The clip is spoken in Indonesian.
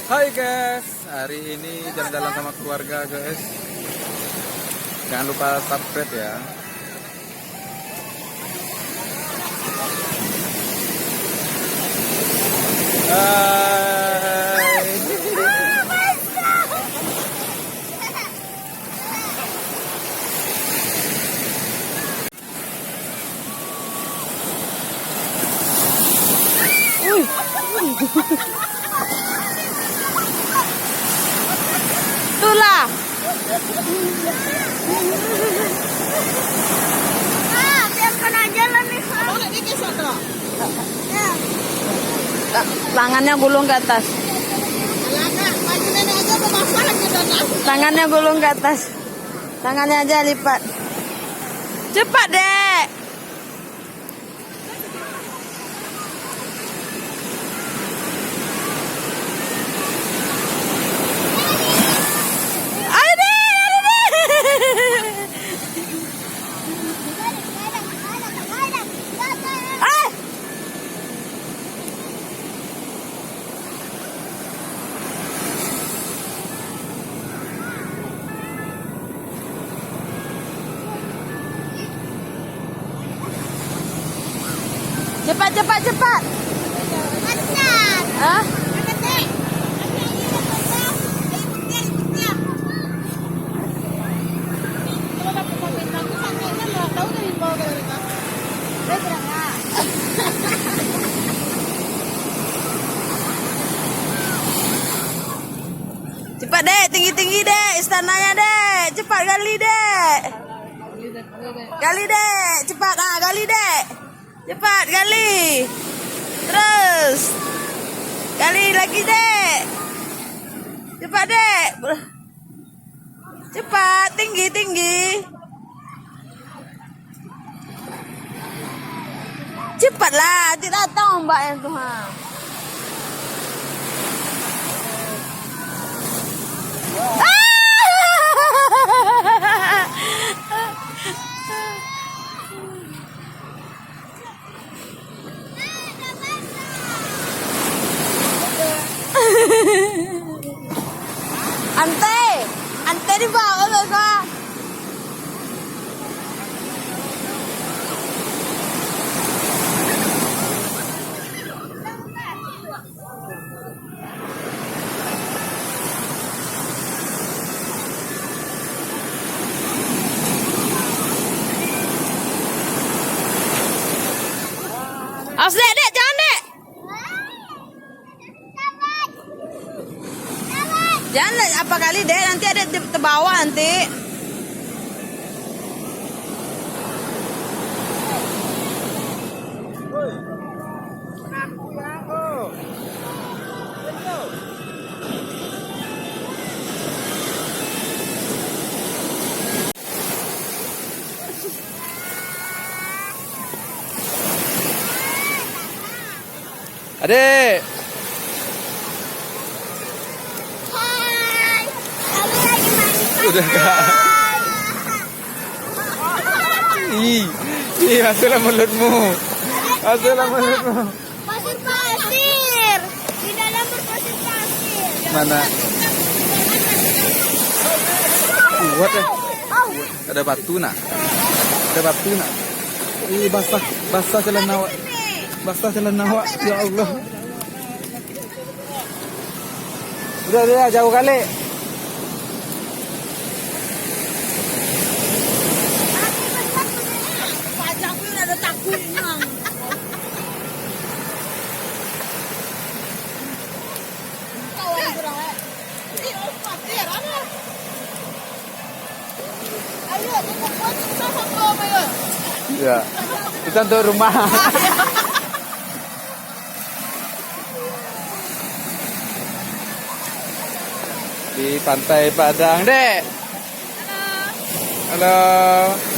Hai guys, hari ini jalan-jalan sama keluarga guys. Jangan lupa subscribe ya. Hai. Itulah. Biarkan aja lah nih. Tangannya gulung ke atas. Tangannya gulung ke atas. Tangannya aja lipat. Cepat, Dek. Cepat, cepat, cepat. Hah? Cepat, Dek, tinggi-tinggi, Dek, istananya, Dek. Cepat gali, Dek. Gali, Dek, cepat. Ah, gali, Dek. Cepat gali. Terus. Gali lagi, Dek. Cepat, Dek. Cepat, tinggi-tinggi. Cepatlah, tidak tahu Mbak yang Tuhan. Ante di bawah Kak. Awas, Dek, jangan, Dek. Jangan apa kali, Dek, nanti ada terbawa nanti. Adek. Udah Kak. Ih, masuklah mulutmu. Masuklah mulutmu. Pasir. Di dalam berpasir pasir. Mana? Kuat ya. Ada batu nak. Ada batu nak. Ih, basah celana awak. Basah celana awak. Ya Allah. Udah jauh kali. Ya, itu untuk rumah. Di Pantai Padang, Dek. Halo. Halo.